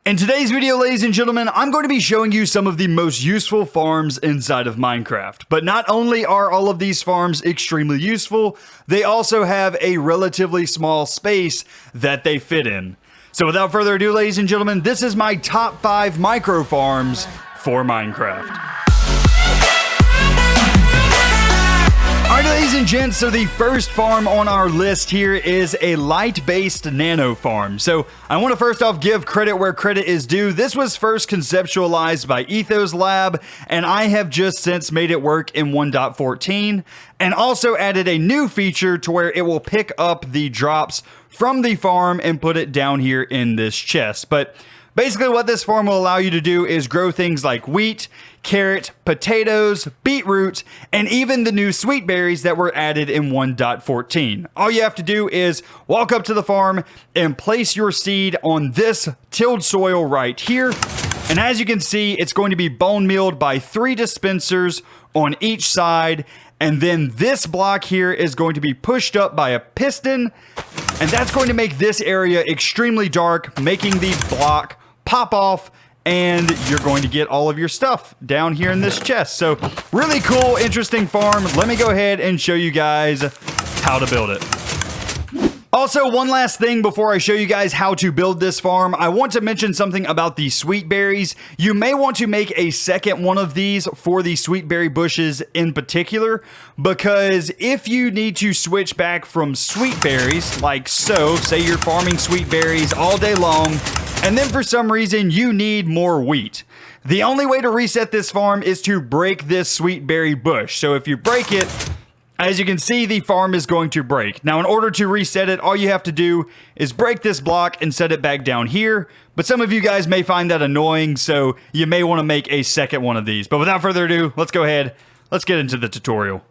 In today's video, ladies and gentlemen, I'm going to be showing you some of the most useful farms inside of Minecraft. But not only are all of these farms extremely useful, they also have a relatively small space that they fit in. So without further ado, ladies and gentlemen, this is my top 5 micro farms for Minecraft. Alright, ladies and gents, so the first farm on our list here is a light-based nano farm. So I want to first off give credit where credit is due. This was first conceptualized by Ethos Lab, and I have just since made it work in 1.14, and also added a new feature to where it will pick up the drops from the farm and put it down here in this chest. But basically what this farm will allow you to do is grow things like wheat, carrot, potatoes, beetroot, and even the new sweet berries that were added in 1.14. All you have to do is walk up to the farm and place your seed on this tilled soil right here. And as you can see, it's going to be bone mealed by 3 dispensers on each side. And then this block here is going to be pushed up by a piston. And that's going to make this area extremely dark, making the block pop off, and you're going to get all of your stuff down here in this chest. So really cool, interesting farm. Let me go ahead and show you guys how to build it. Also, one last thing before I show you guys how to build this farm, I want to mention something about the sweet berries. You may want to make a second one of these for the sweet berry bushes in particular, because if you need to switch back from sweet berries, like so, say you're farming sweet berries all day long, and then for some reason you need more wheat. The only way to reset this farm is to break this sweet berry bush. So if you break it, as you can see, the farm is going to break. Now, in order to reset it, all you have to do is break this block and set it back down here. But some of you guys may find that annoying, so you may want to make a second one of these. But without further ado, let's go ahead. Let's get into the tutorial.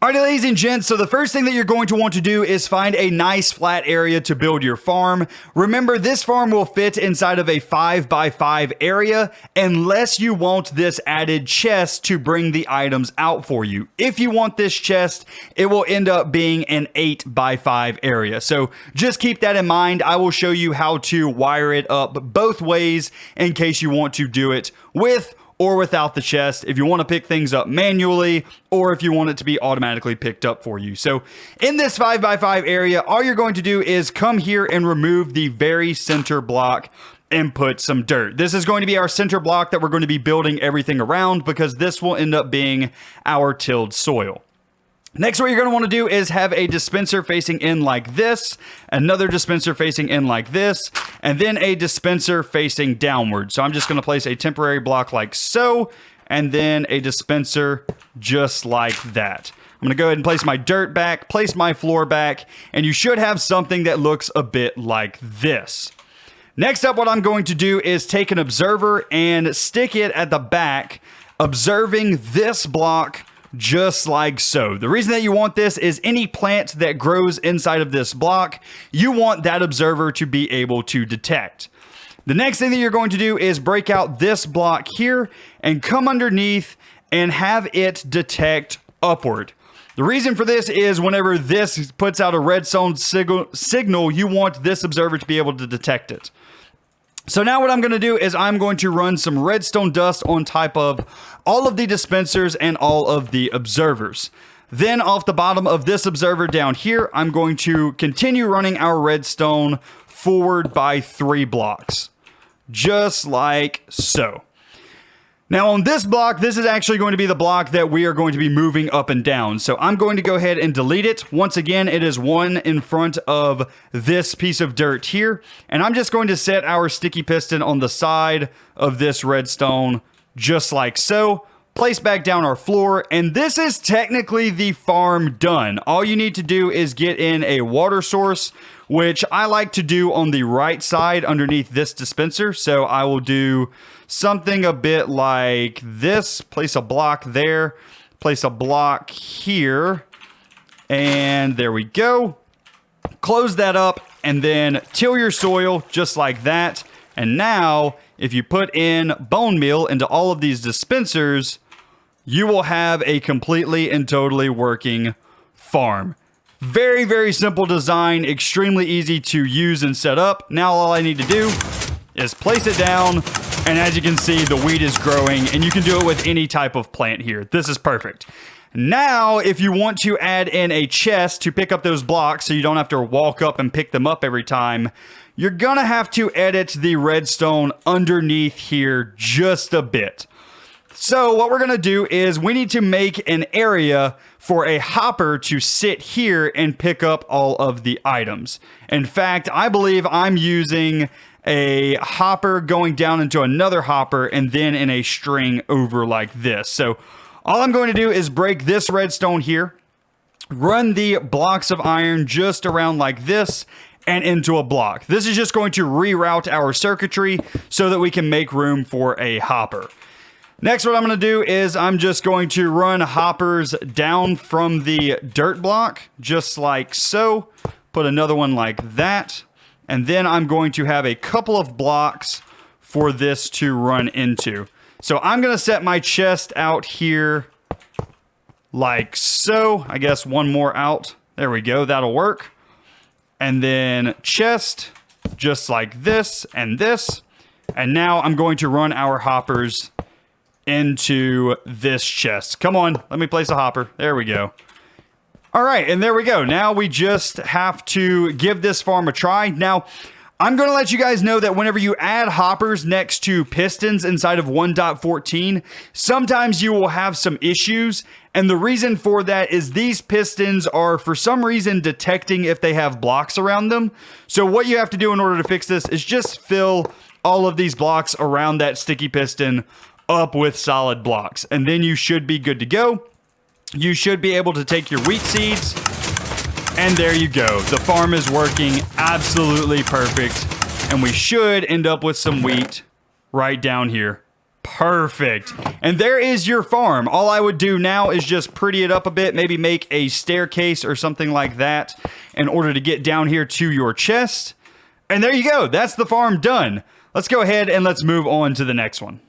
Alright, ladies and gents, so the first thing that you're going to want to do is find a nice flat area to build your farm. Remember, this farm will fit inside of a 5x5 area unless you want this added chest to bring the items out for you. If you want this chest, it will end up being an 8x5 area. So just keep that in mind. I will show you how to wire it up both ways in case you want to do it with or without the chest, if you want to pick things up manually, or if you want it to be automatically picked up for you. So in this 5x5 area, all you're going to do is come here and remove the very center block and put some dirt. This is going to be our center block that we're going to be building everything around, because this will end up being our tilled soil. Next, what you're going to want to do is have a dispenser facing in like this, another dispenser facing in like this, and then a dispenser facing downward. So I'm just going to place a temporary block like so, and then a dispenser just like that. I'm going to go ahead and place my dirt back, place my floor back, and you should have something that looks a bit like this. Next up, what I'm going to do is take an observer and stick it at the back, observing this block just like so. The reason that you want this is any plant that grows inside of this block, you want that observer to be able to detect. The next thing that you're going to do is break out this block here and come underneath and have it detect upward. The reason for this is whenever this puts out a redstone signal, you want this observer to be able to detect it. So now what I'm going to do is I'm going to run some redstone dust on top of all of the dispensers and all of the observers. Then off the bottom of this observer down here, I'm going to continue running our redstone forward by 3 blocks. Just like so. Now on this block, this is actually going to be the block that we are going to be moving up and down. So I'm going to go ahead and delete it. Once again, it is one in front of this piece of dirt here. And I'm just going to set our sticky piston on the side of this redstone, just like so. Place back down our floor, and this is technically the farm done. All you need to do is get in a water source, which I like to do on the right side underneath this dispenser. So I will do something a bit like this. Place a block there, place a block here, and there we go. Close that up, and then till your soil just like that. And now, if you put in bone meal into all of these dispensers, you will have a completely and totally working farm. Very, very simple design, extremely easy to use and set up. Now all I need to do is place it down, and as you can see, the wheat is growing, and you can do it with any type of plant here. This is perfect. Now, if you want to add in a chest to pick up those blocks so you don't have to walk up and pick them up every time, you're gonna have to edit the redstone underneath here just a bit. So what we're gonna do is we need to make an area for a hopper to sit here and pick up all of the items. In fact, I believe I'm using a hopper going down into another hopper and then in a string over like this. So all I'm going to do is break this redstone here, run the blocks of iron just around like this and into a block. This is just going to reroute our circuitry so that we can make room for a hopper. Next, what I'm going to do is I'm just going to run hoppers down from the dirt block, just like so. Put another one like that. And then I'm going to have a couple of blocks for this to run into. So I'm going to set my chest out here like so. I guess one more out. There we go. That'll work. And then chest, just like this and this. And now I'm going to run our hoppers into this chest. Come on, let me place a hopper. There we go. All right, and there we go. Now we just have to give this farm a try. Now, I'm going to let you guys know that whenever you add hoppers next to pistons inside of 1.14, sometimes you will have some issues. And the reason for that is these pistons are, for some reason, detecting if they have blocks around them. So what you have to do in order to fix this is just fill all of these blocks around that sticky piston up with solid blocks. And then you should be good to go. You should be able to take your wheat seeds. And there you go. The farm is working absolutely perfect. And we should end up with some wheat right down here. Perfect. And there is your farm. All I would do now is just pretty it up a bit. Maybe make a staircase or something like that in order to get down here to your chest. And there you go. That's the farm done. Let's go ahead and let's move on to the next one.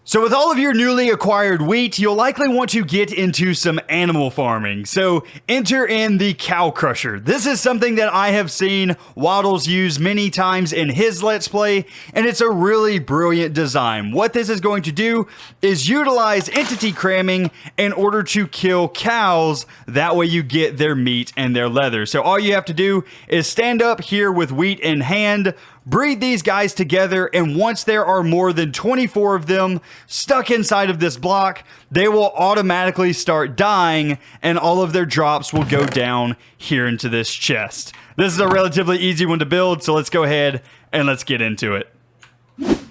So with all of your newly acquired wheat, you'll likely want to get into some animal farming. So enter in the cow crusher. This is something that I have seen Waddles use many times in his Let's Play, and it's a really brilliant design. What this is going to do is utilize entity cramming in order to kill cows. That way you get their meat and their leather. So all you have to do is stand up here with wheat in hand, breed these guys together, and once there are more than 24 of them stuck inside of this block, they will automatically start dying, and all of their drops will go down here into this chest. This is a relatively easy one to build, so let's go ahead and let's get into it.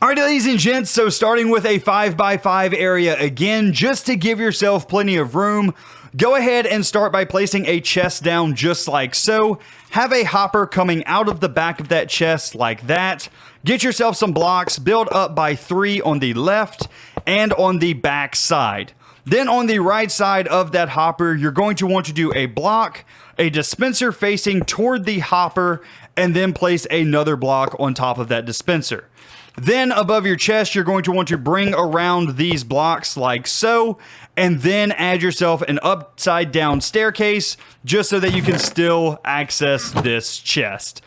Alright, ladies and gents, so starting with a 5x5 area again, just to give yourself plenty of room, go ahead and start by placing a chest down just like so. Have a hopper coming out of the back of that chest like that. Get yourself some blocks, build up by 3 on the left and on the back side. Then on the right side of that hopper, you're going to want to do a block, a dispenser facing toward the hopper, and then place another block on top of that dispenser. Then above your chest, you're going to want to bring around these blocks like so, and then add yourself an upside down staircase just so that you can still access this chest.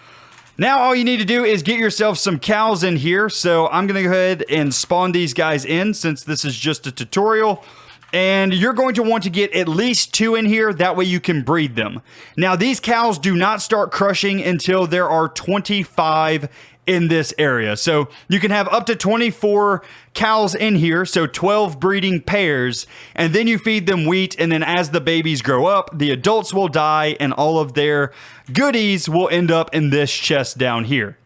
Now all you need to do is get yourself some cows in here. So I'm going to go ahead and spawn these guys in since this is just a tutorial. And you're going to want to get at least 2 in here. That way you can breed them. Now these cows do not start crushing until there are 25 in this area. So you can have up to 24 cows in here, so 12 breeding pairs, and then you feed them wheat, and then as the babies grow up, the adults will die and all of their goodies will end up in this chest down here.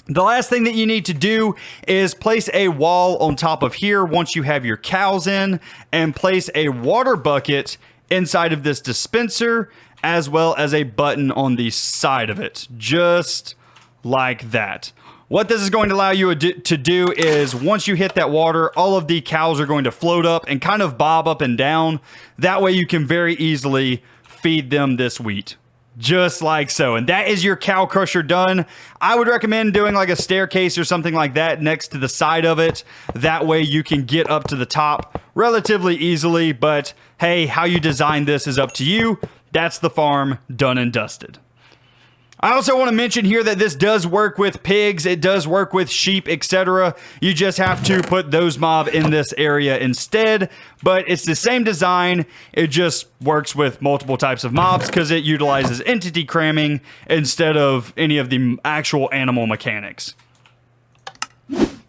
The last thing that you need to do is place a wall on top of here once you have your cows in, and place a water bucket inside of this dispenser, as well as a button on the side of it, just like that. What this is going to allow you to do is once you hit that water, all of the cows are going to float up and kind of bob up and down. That way you can very easily feed them this wheat. Just like so. And that is your cow crusher done. I would recommend doing like a staircase or something like that next to the side of it. That way you can get up to the top relatively easily. But hey, how you design this is up to you. That's the farm done and dusted. I also want to mention here that this does work with pigs, it does work with sheep, etc. You just have to put those mob in this area instead, but it's the same design, it just works with multiple types of mobs because it utilizes entity cramming instead of any of the actual animal mechanics.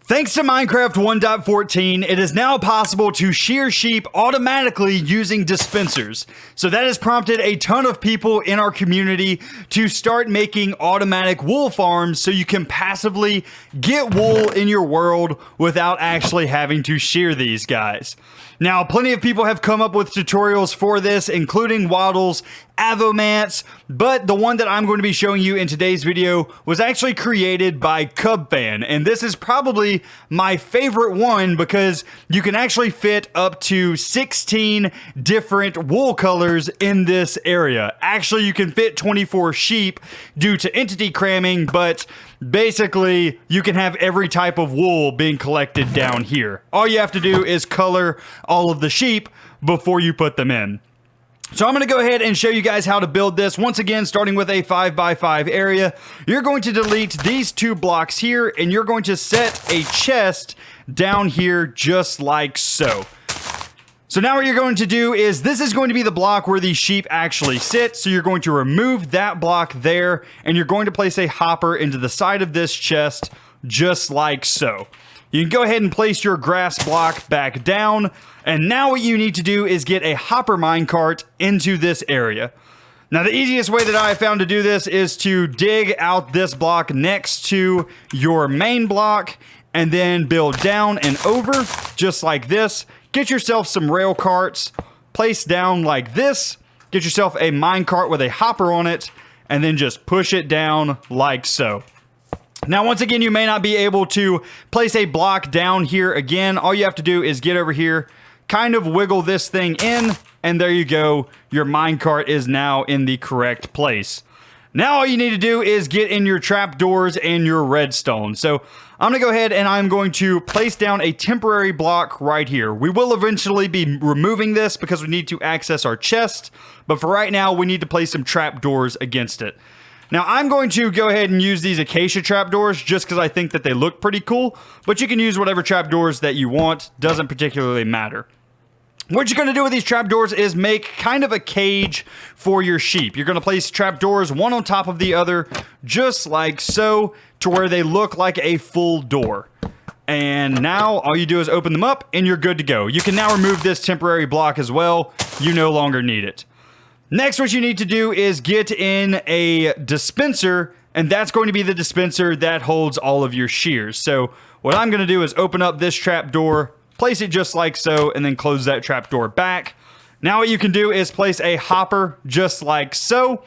Thanks to Minecraft 1.14, it is now possible to shear sheep automatically using dispensers. So that has prompted a ton of people in our community to start making automatic wool farms so you can passively get wool in your world without actually having to shear these guys. Now, plenty of people have come up with tutorials for this, including Waddles, Avomance, but the one that I'm going to be showing you in today's video was actually created by Cubfan, and this is probably my favorite one because you can actually fit up to 16 different wool colors in this area. Actually, you can fit 24 sheep due to entity cramming, but basically, you can have every type of wool being collected down here. All you have to do is color all of the sheep before you put them in. So I'm going to go ahead and show you guys how to build this. Once again, starting with a 5x5 area, you're going to delete these 2 blocks here, and you're going to set a chest down here just like so. So now what you're going to do is, this is going to be the block where the sheep actually sit. So you're going to remove that block there, and you're going to place a hopper into the side of this chest, just like so. You can go ahead and place your grass block back down, and now what you need to do is get a hopper minecart into this area. Now the easiest way that I found to do this is to dig out this block next to your main block, and then build down and over, just like this. Get yourself some rail carts, place down like this, get yourself a minecart with a hopper on it, and then just push it down like so. Now, once again, you may not be able to place a block down here again. All you have to do is get over here, kind of wiggle this thing in, and there you go. Your minecart is now in the correct place. Now all you need to do is get in your trapdoors and your redstone. So I'm going to go ahead and I'm going to place down a temporary block right here. We will eventually be removing this because we need to access our chest, but for right now, we need to place some trapdoors against it. Now, I'm going to go ahead and use these acacia trapdoors just because I think that they look pretty cool, but you can use whatever trapdoors that you want. Doesn't particularly matter. What you're going to do with these trapdoors is make kind of a cage for your sheep. You're going to place trapdoors one on top of the other, just like so, to where they look like a full door. And now all you do is open them up and you're good to go. You can now remove this temporary block as well. You no longer need it. Next, what you need to do is get in a dispenser, and that's going to be the dispenser that holds all of your shears. So what I'm going to do is open up this trapdoor, place it just like so, and then close that trapdoor back. Now what you can do is place a hopper just like so.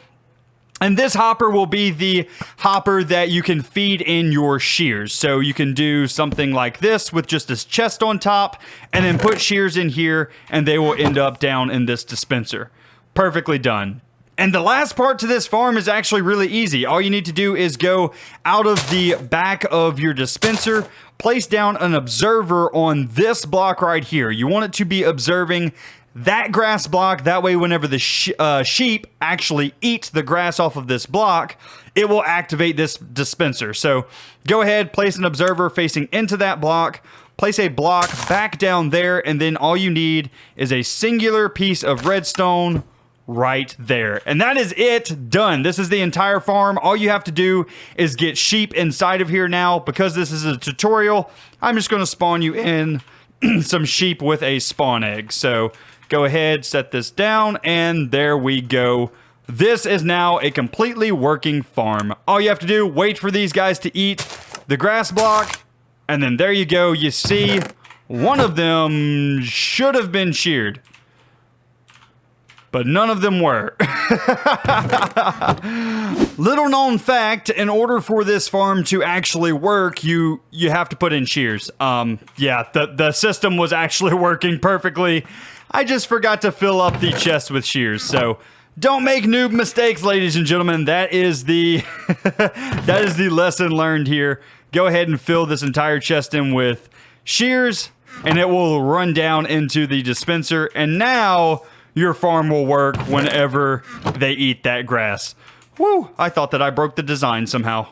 And this hopper will be the hopper that you can feed in your shears. So you can do something like this with just this chest on top, and then put shears in here, and they will end up down in this dispenser. Perfectly done. And the last part to this farm is actually really easy. All you need to do is go out of the back of your dispenser, place down an observer on this block right here. You want it to be observing that grass block. That way, whenever the sheep actually eat the grass off of this block, it will activate this dispenser. So go ahead, place an observer facing into that block, place a block back down there, and then all you need is a singular piece of redstone right there. And that is it. Done. This is the entire farm. All you have to do is get sheep inside of here now. Because this is a tutorial, I'm just going to spawn you in some sheep with a spawn egg. So go ahead, set this down, and there we go. This is now a completely working farm. All you have to do, wait for these guys to eat the grass block, and then there you go. You see, one of them should have been sheared, but none of them were. Little known fact, in order for this farm to actually work, you have to put in shears. Yeah, the system was actually working perfectly. I just forgot to fill up the chest with shears. So don't make noob mistakes, ladies and gentlemen. That is the that is the lesson learned here. Go ahead and fill this entire chest in with shears, and it will run down into the dispenser. And now your farm will work whenever they eat that grass. Woo, I thought that I broke the design somehow.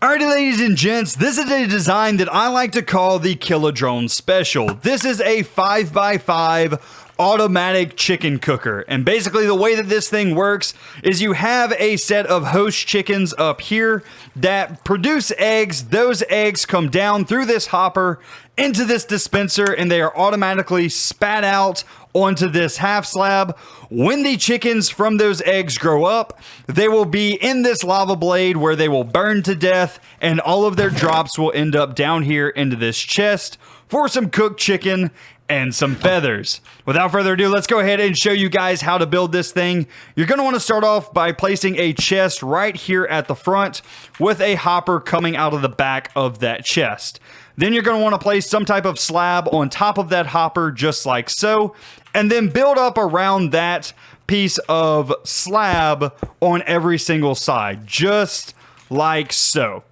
Alrighty, ladies and gents, this is a design that I like to call the Kilodrone Special. This is a 5x5 automatic chicken cooker. And basically the way that this thing works is you have a set of host chickens up here that produce eggs. Those eggs come down through this hopper into this dispenser and they are automatically spat out onto this half slab. When the chickens from those eggs grow up, they will be in this lava blade where they will burn to death and all of their drops will end up down here into this chest for some cooked chicken and some feathers. Without further ado, let's go ahead and show you guys how to build this thing. You're going to want to start off by placing a chest right here at the front with a hopper coming out of the back of that chest. Then you're going to want to place some type of slab on top of that hopper just like so, and then build up around that piece of slab on every single side, just like so.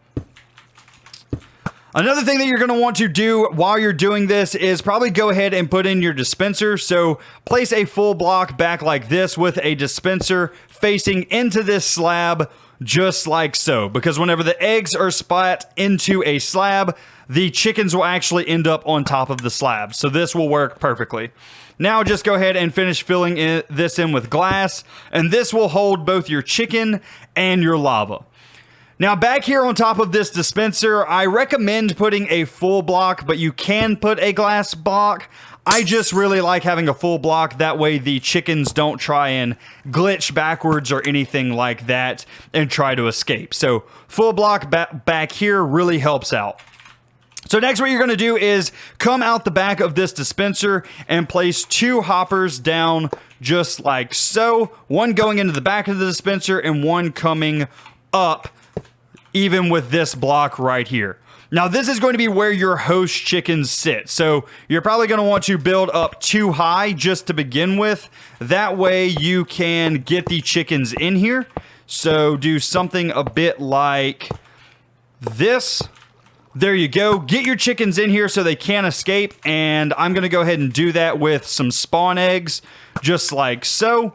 Another thing that you're going to want to do while you're doing this is probably go ahead and put in your dispenser. So place a full block back like this with a dispenser facing into this slab just like so. Because whenever the eggs are spat into a slab, the chickens will actually end up on top of the slab. So this will work perfectly. Now just go ahead and finish filling this in with glass. And this will hold both your chicken and your lava. Now back here on top of this dispenser, I recommend putting a full block, but you can put a glass block. I just really like having a full block. That way the chickens don't try and glitch backwards or anything like that and try to escape. So full block back here really helps out. So next what you're going to do is come out the back of this dispenser and place 2 hoppers down just like so. One going into the back of the dispenser and one coming up even with this block right here. Now this is going to be where your host chickens sit. So you're probably going to want to build up too high just to begin with. That way you can get the chickens in here. So do something a bit like this. There you go. Get your chickens in here so they can't escape. And I'm going to go ahead and do that with some spawn eggs, just like so.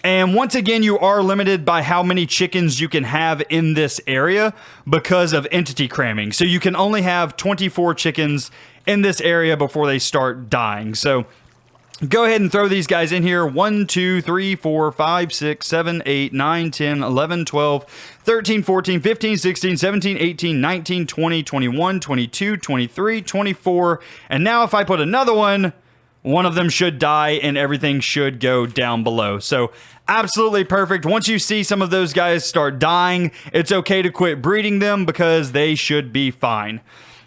And once again, you are limited by how many chickens you can have in this area because of entity cramming. So you can only have 24 chickens in this area before they start dying. So go ahead and throw these guys in here. 1, 2, 3, 4, 5, 6, 7, 8, 9, 10, 11, 12, 13, 14, 15, 16, 17, 18, 19, 20, 21, 22, 23, 24. And now if I put another one of them should die and everything should go down below. So absolutely perfect. Once you see some of those guys start dying, it's okay to quit breeding them because they should be fine.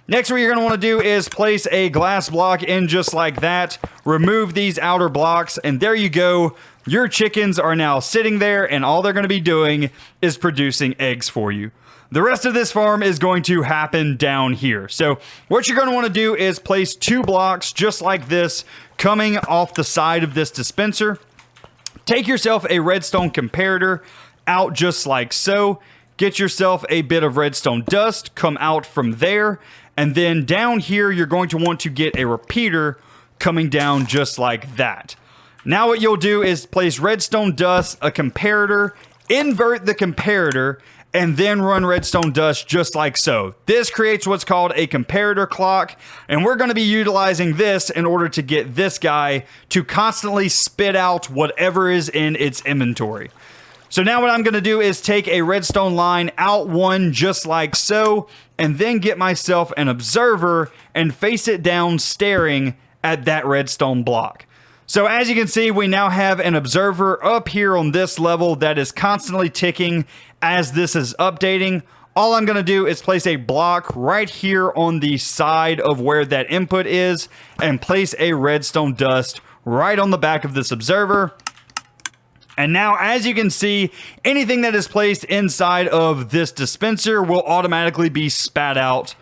Next, what you're going to want to do is place a glass block in just like that. Remove these outer blocks, and there you go. Your chickens are now sitting there, and all they're going to be doing is producing eggs for you. The rest of this farm is going to happen down here. So what you're going to want to do is place 2 blocks just like this coming off the side of this dispenser. Take yourself a redstone comparator out just like so. Get yourself a bit of redstone dust, come out from there. And then down here, you're going to want to get a repeater coming down just like that. Now what you'll do is place redstone dust, a comparator, invert the comparator, and then run redstone dust just like so. This creates what's called a comparator clock, and we're going to be utilizing this in order to get this guy to constantly spit out whatever is in its inventory. So now what I'm going to do is take a redstone line out one just like so, and then get myself an observer and face it down staring at that redstone block. So as you can see, we now have an observer up here on this level that is constantly ticking as this is updating. All I'm going to do is place a block right here on the side of where that input is and place a redstone dust right on the back of this observer. And now, as you can see, anything that is placed inside of this dispenser will automatically be spat out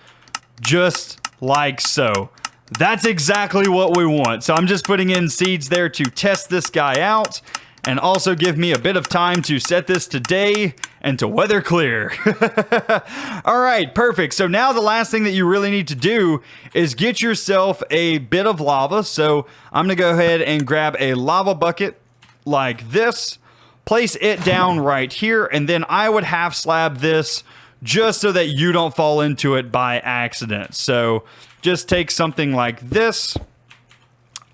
just like so. That's exactly what we want. So I'm just putting in seeds there to test this guy out and also give me a bit of time to set this to day and to weather clear. All right, perfect. So now the last thing that you really need to do is get yourself a bit of lava. So I'm going to go ahead and grab a lava bucket like this, place it down right here, and then I would half slab this just so that you don't fall into it by accident. So just take something like this.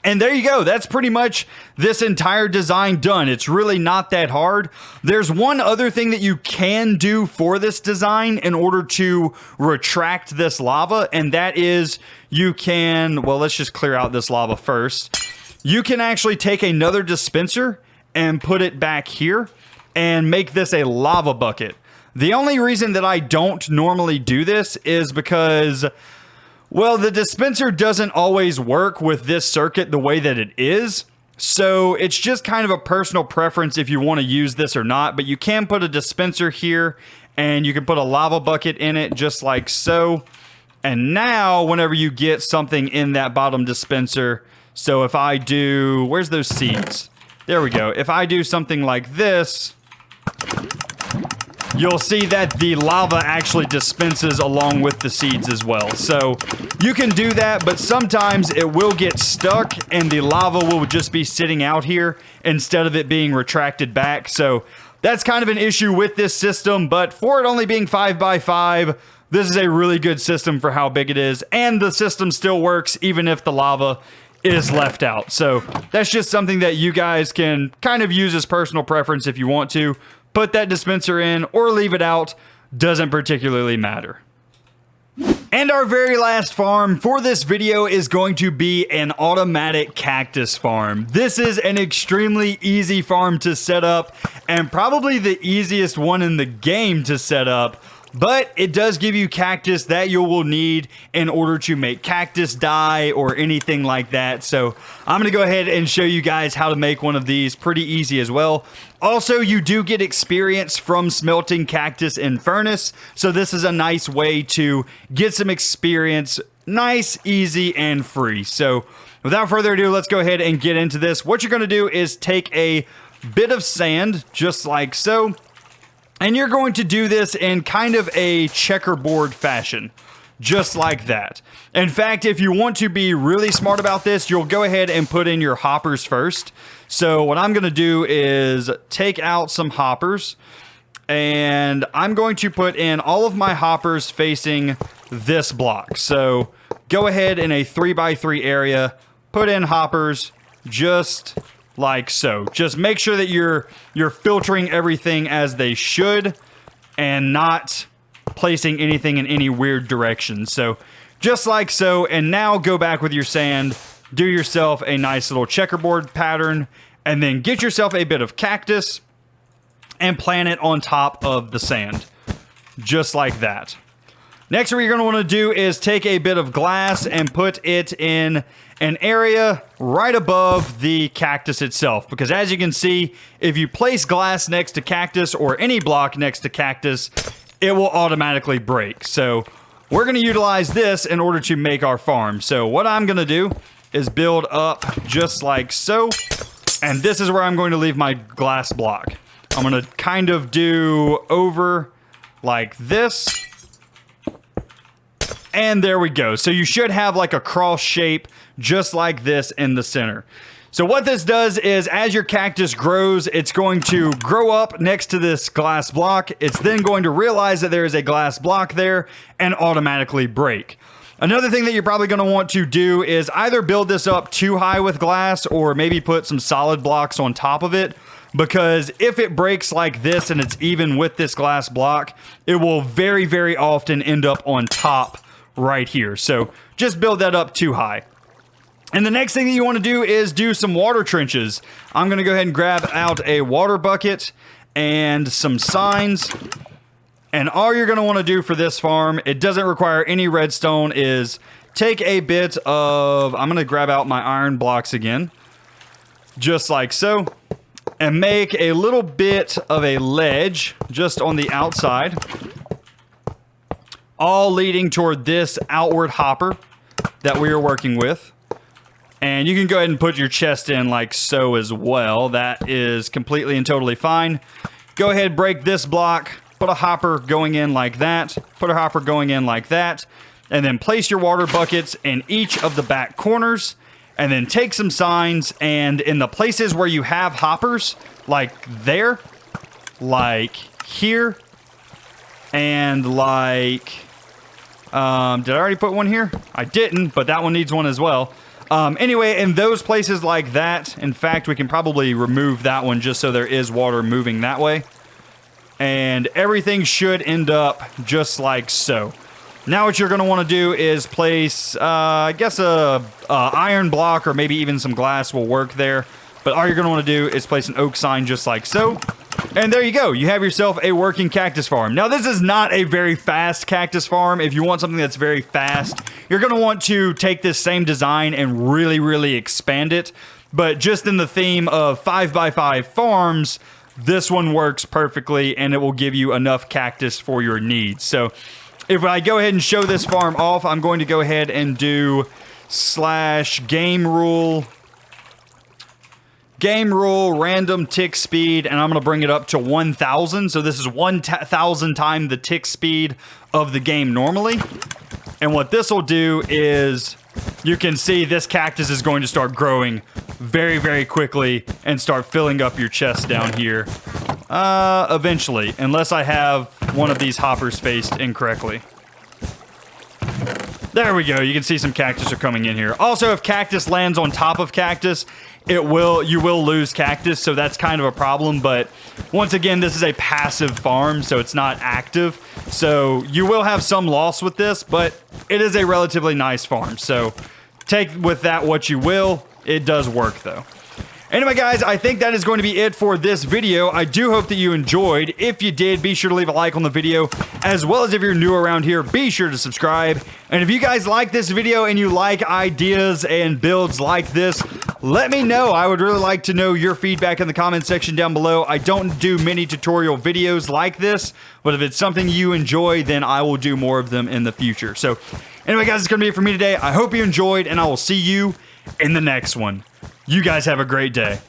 And there you go. That's pretty much this entire design done. It's really not that hard. There's one other thing that you can do for this design in order to retract this lava, and that is you can, well, let's just clear out this lava first. You can actually take another dispenser and put it back here and make this a lava bucket. The only reason that I don't normally do this is because, well, the dispenser doesn't always work with this circuit the way that it is. So it's just kind of a personal preference if you want to use this or not. But you can put a dispenser here and you can put a lava bucket in it just like so. And now whenever you get something in that bottom dispenser, so if I do, where's those seeds? There we go. If I do something like this, you'll see that the lava actually dispenses along with the seeds as well. So you can do that, but sometimes it will get stuck and the lava will just be sitting out here instead of it being retracted back. So that's kind of an issue with this system, but for it only being 5x5, this is a really good system for how big it is, and the system still works even if the lava is left out. So that's just something that you guys can kind of use as personal preference if you want to. Put that dispenser in or leave it out, doesn't particularly matter. And our very last farm for this video is going to be an automatic cactus farm. This is an extremely easy farm to set up and probably the easiest one in the game to set up. But it does give you cactus that you will need in order to make cactus dye or anything like that. So I'm going to go ahead and show you guys how to make one of these pretty easy as well. Also, you do get experience from smelting cactus in furnace. So this is a nice way to get some experience. Nice, easy, and free. So without further ado, let's go ahead and get into this. What you're going to do is take a bit of sand, just like so. And you're going to do this in kind of a checkerboard fashion, just like that. In fact, if you want to be really smart about this, you'll go ahead and put in your hoppers first. So what I'm going to do is take out some hoppers, and I'm going to put in all of my hoppers facing this block. So go ahead in a 3x3 area, put in hoppers just like so. Just make sure that you're filtering everything as they should and not placing anything in any weird direction. So just like so, and now go back with your sand, do yourself a nice little checkerboard pattern, and then get yourself a bit of cactus and plant it on top of the sand, just like that. Next, what you're going to want to do is take a bit of glass and put it in an area right above the cactus itself. Because as you can see, if you place glass next to cactus or any block next to cactus, it will automatically break. So we're going to utilize this in order to make our farm. So what I'm going to do is build up just like so. And this is where I'm going to leave my glass block. I'm going to kind of do over like this. And there we go. So you should have like a cross shape just like this in the center. So what this does is as your cactus grows, it's going to grow up next to this glass block. It's then going to realize that there is a glass block there and automatically break. Another thing that you're probably going to want to do is either build this up too high with glass or maybe put some solid blocks on top of it. Because if it breaks like this and it's even with this glass block, it will very, very often end up on top right here. So just build that up too high. And the next thing that you want to do is do some water trenches. I'm going to go ahead and grab out a water bucket and some signs. And all you're going to want to do for this farm, it doesn't require any redstone, is take a bit of, I'm going to grab out my iron blocks again, just like so, and make a little bit of a ledge just on the outside, all leading toward this outward hopper that we are working with. And you can go ahead and put your chest in like so as well. That is completely and totally fine. Go ahead, break this block, put a hopper going in like that, put a hopper going in like that, and then place your water buckets in each of the back corners, and then take some signs, and in the places where you have hoppers, like there, like here, and like, did I already put one here? I didn't, but that one needs one as well. Anyway, in those places like that, in fact, we can probably remove that one just so there is water moving that way. And everything should end up just like so. Now what you're going to want to do is place, I guess a iron block or maybe even some glass will work there. But all you're going to want to do is place an oak sign just like so. And there you go. You have yourself a working cactus farm. Now, this is not a very fast cactus farm. If you want something that's very fast, you're going to want to take this same design and really, really expand it. But just in the theme of 5x5 farms, this one works perfectly and it will give you enough cactus for your needs. So if I go ahead and show this farm off, I'm going to go ahead and do /game rule random tick speed, and I'm going to bring it up to 1,000. So this is 1,000 times the tick speed of the game normally. And what this will do is you can see this cactus is going to start growing very, very quickly and start filling up your chest down here. Eventually, unless I have one of these hoppers faced incorrectly. There we go. You can see some cactus are coming in here. Also, if cactus lands on top of cactus, you will lose cactus, so that's kind of a problem. But once again, this is a passive farm, so it's not active. So you will have some loss with this, but it is a relatively nice farm. So take with that what you will. It does work, though. Anyway, guys, I think that is going to be it for this video. I do hope that you enjoyed. If you did, be sure to leave a like on the video, as well as if you're new around here, be sure to subscribe. And if you guys like this video and you like ideas and builds like this, let me know. I would really like to know your feedback in the comment section down below. I don't do many tutorial videos like this, but if it's something you enjoy, then I will do more of them in the future. So anyway, guys, it's going to be it for me today. I hope you enjoyed, and I will see you in the next one. You guys have a great day.